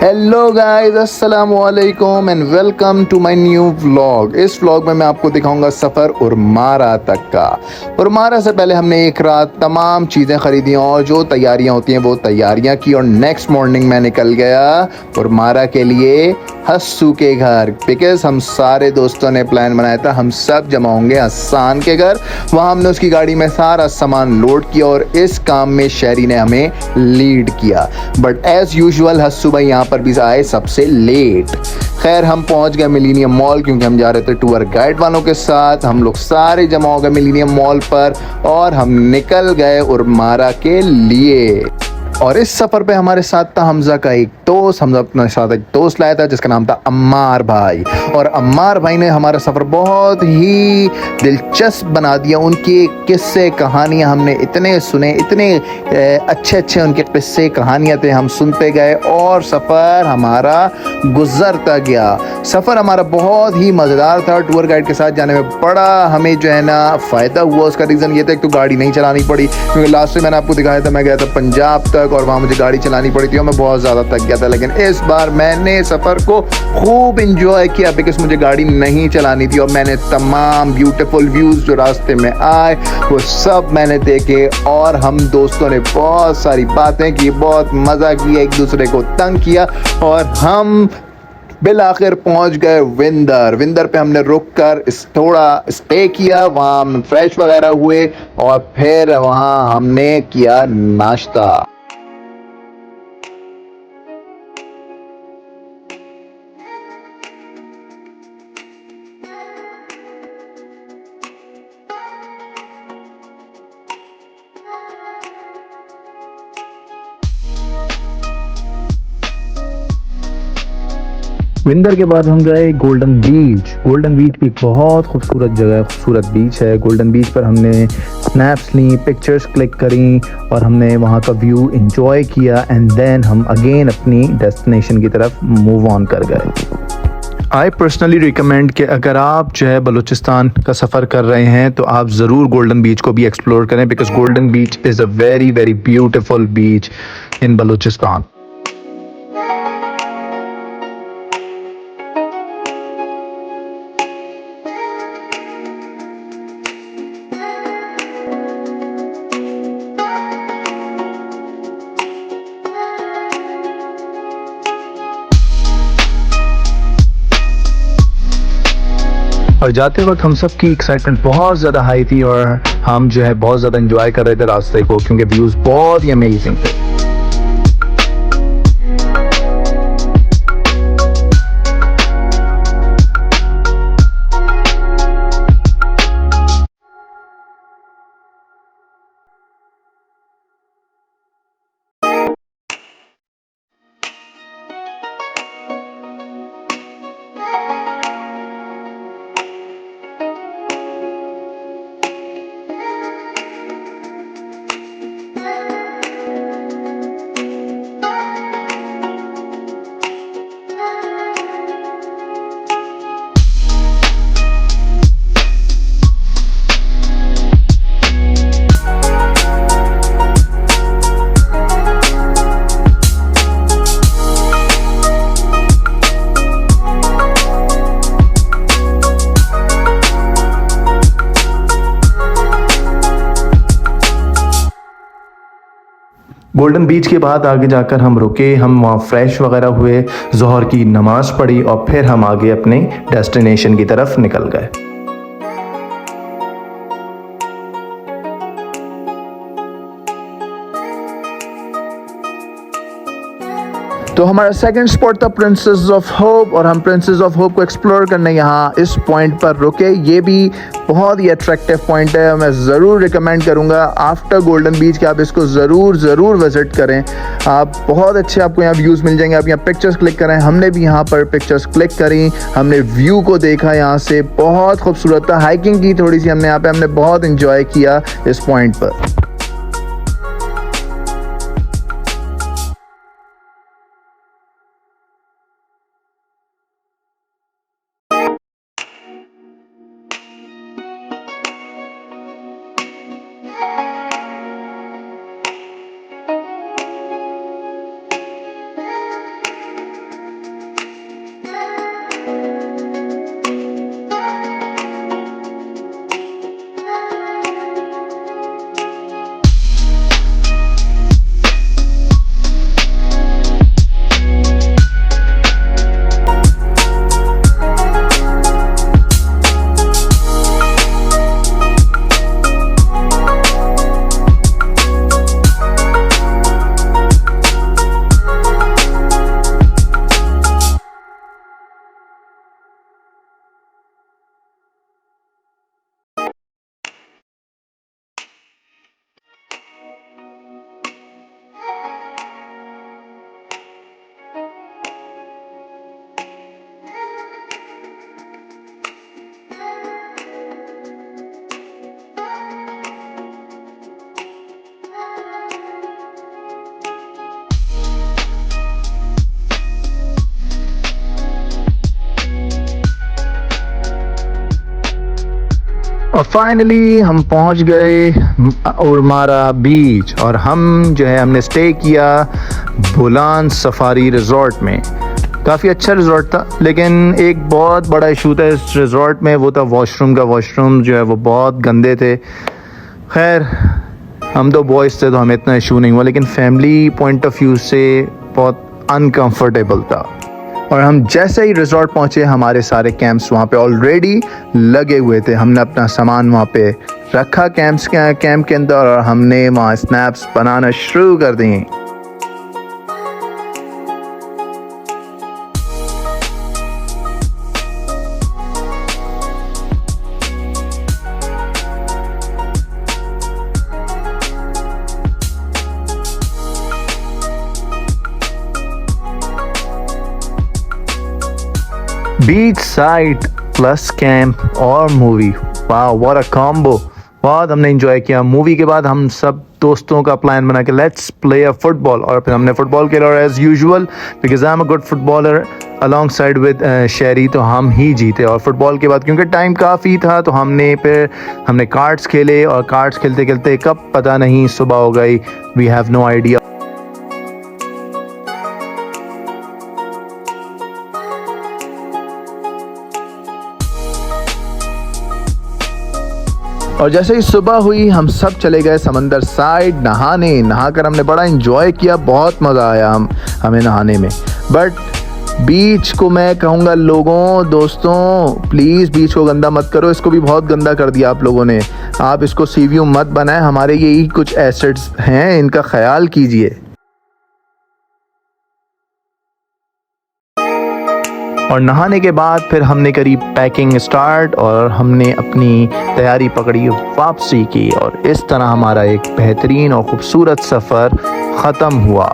Hello guys, अस्सलाम वालेकुम and welcome to my new vlog. इस व्लॉग में मैं आपको दिखाऊंगा सफ़र उरमारा तक का। उरमारा से पहले हमने एक रात तमाम चीज़ें ख़रीदी और जो तैयारियां होती हैं वो तैयारियां की और नेक्स्ट मॉर्निंग मैं निकल गया उरमारा के लिए हस्सू के घर। बिकॉज हम सारे दोस्तों ने प्लान बनाया था हम सब जमा होंगे हसान के घर। वहाँ हमने उसकी गाड़ी में सारा सामान लोड किया और इस काम में शहरी ने हमें लीड किया। बट एज़ यूजुअल हस्सू भाई यहाँ पर भी आए सबसे लेट। खैर हम पहुंच गए मिलीनियम मॉल क्योंकि हम जा रहे थे टूर गाइड वालों के साथ। हम लोग सारे जमा हो गए मिलीनियम मॉल पर और हम निकल गए उरमारा के लिए। और इस सफ़र पे हमारे साथ था हमजा का एक दोस्त। हमजा अपने साथ एक दोस्त लाया था जिसका नाम था अम्मार भाई। और अम्मार भाई ने हमारा सफ़र बहुत ही दिलचस्प बना दिया। उनके किस्से कहानियाँ हमने इतने सुने, इतने अच्छे अच्छे उनके किस्से कहानियाँ थे, हम सुनते गए और सफ़र हमारा गुजरता गया। सफ़र हमारा बहुत ही मज़ेदार था। टूर गाइड के साथ जाने में बड़ा हमें जो है ना फ़ायदा हुआ। उसका रीज़न ये था कि तो गाड़ी नहीं चलानी पड़ी क्योंकि लास्ट में मैंने आपको दिखाया था मैं गया था पंजाब तक और वहाँ मुझे गाड़ी चलानी पड़ी थी और मैं बहुत ज़्यादा थक गया था। लेकिन इस बार मैंने सफ़र को खूब इंजॉय किया बिकॉज मुझे गाड़ी नहीं चलानी थी और मैंने तमाम ब्यूटीफुल व्यूज़ जो रास्ते में आए वो सब मैंने देखे और हम दोस्तों ने बहुत सारी बातें की, बहुत मज़ा किया, एक दूसरे को तंग किया और हम बिल आखिर पहुंच गए विंदर पे हमने रुक कर थोड़ा स्टे किया। वहाँ हम फ्रेश वगैरह हुए और फिर वहाँ हमने किया नाश्ता। विंदर के बाद हम गए गोल्डन बीच। गोल्डन बीच भी बहुत खूबसूरत जगह है, खूबसूरत बीच है। गोल्डन बीच पर हमने स्नैप्स ली, पिक्चर्स क्लिक करी और हमने वहाँ का व्यू एंजॉय किया एंड देन हम अगेन अपनी डेस्टिनेशन की तरफ मूव ऑन कर गए। आई पर्सनली रिकमेंड कि अगर आप जो है बलूचिस्तान का सफ़र कर रहे हैं तो आप ज़रूर गोल्डन बीच को भी एक्सप्लोर करें because golden beach is a very very beautiful beach in Balochistan. और जाते वक्त हम सब की एक्साइटमेंट बहुत ज़्यादा हाई थी और हम जो है बहुत ज़्यादा एंजॉय कर रहे थे रास्ते को क्योंकि व्यूज़ बहुत ही अमेजिंग थे। गोल्डन बीच के बाद आगे जाकर हम रुके, हम वहाँ फ्रेश वगैरह हुए, ज़ोहर की नमाज़ पढ़ी और फिर हम आगे अपने डेस्टिनेशन की तरफ निकल गए। तो हमारा सेकंड स्पॉट था प्रिंसेस ऑफ होप और हम प्रिंसेस ऑफ होप को एक्सप्लोर करने यहाँ इस पॉइंट पर रुके। ये भी बहुत ही अट्रैक्टिव पॉइंट है, मैं ज़रूर रिकमेंड करूँगा आफ्टर गोल्डन बीच कि आप इसको ज़रूर विज़िट करें। आप बहुत अच्छे आपको यहाँ व्यूज़ मिल जाएंगे। आप यहाँ पिक्चर्स क्लिक करें, हमने भी यहाँ पर पिक्चर्स क्लिक करी, हमने व्यू को देखा, यहाँ से बहुत खूबसूरत था। हाइकिंग की थोड़ी सी हमने यहाँ पे हमने बहुत इंजॉय किया इस पॉइंट पर। और फाइनली हम पहुंच गए उर्मारा बीच और हम जो है हमने स्टे किया बुलान सफारी रिजॉर्ट में। काफ़ी अच्छा रिजॉर्ट था, लेकिन एक बहुत बड़ा इशू था इस रिजॉर्ट में, वो था वॉशरूम का। वॉशरूम जो है वो बहुत गंदे थे। खैर हम तो बॉयज़ थे तो हमें इतना इशू नहीं हुआ, लेकिन फैमिली पॉइंट ऑफ व्यू से बहुत अनकंफर्टेबल था। और हम जैसे ही रिजॉर्ट पहुंचे हमारे सारे कैंप्स वहाँ पे ऑलरेडी लगे हुए थे। हमने अपना सामान वहाँ पे रखा कैंप के अंदर और हमने वहाँ स्नैप्स बनाना शुरू कर दिए। बीच साइड प्लस कैंप और मूवी, वाह व्हाट अ कॉम्बो। बहुत हमने एंजॉय किया। मूवी के बाद हम सब दोस्तों का प्लान बना के लेट्स प्ले अ फुटबॉल, और फिर हमने फुटबॉल खेला और as usual because I am a good footballer alongside with Sherry, तो हम ही जीते। और फुटबॉल के बाद क्योंकि टाइम काफ़ी था तो हमने कार्ड्स खेले, और कार्ड्स खेलते खेलते कब पता नहीं सुबह हो गई, वी हैव नो आइडिया। और जैसे ही सुबह हुई हम सब चले गए समंदर साइड नहाकर हमने बड़ा एंजॉय किया, बहुत मज़ा आया हमें नहाने में। बट बीच को मैं कहूँगा लोगों दोस्तों प्लीज़ बीच को गंदा मत करो, इसको भी बहुत गंदा कर दिया आप लोगों ने। आप इसको सी व्यू मत बनाएं, हमारे यही कुछ एसेट्स हैं, इनका ख्याल कीजिए। और नहाने के बाद फिर हमने करी पैकिंग स्टार्ट और हमने अपनी तैयारी पकड़ी वापसी की, और इस तरह हमारा एक बेहतरीन और ख़ूबसूरत सफ़र ख़त्म हुआ।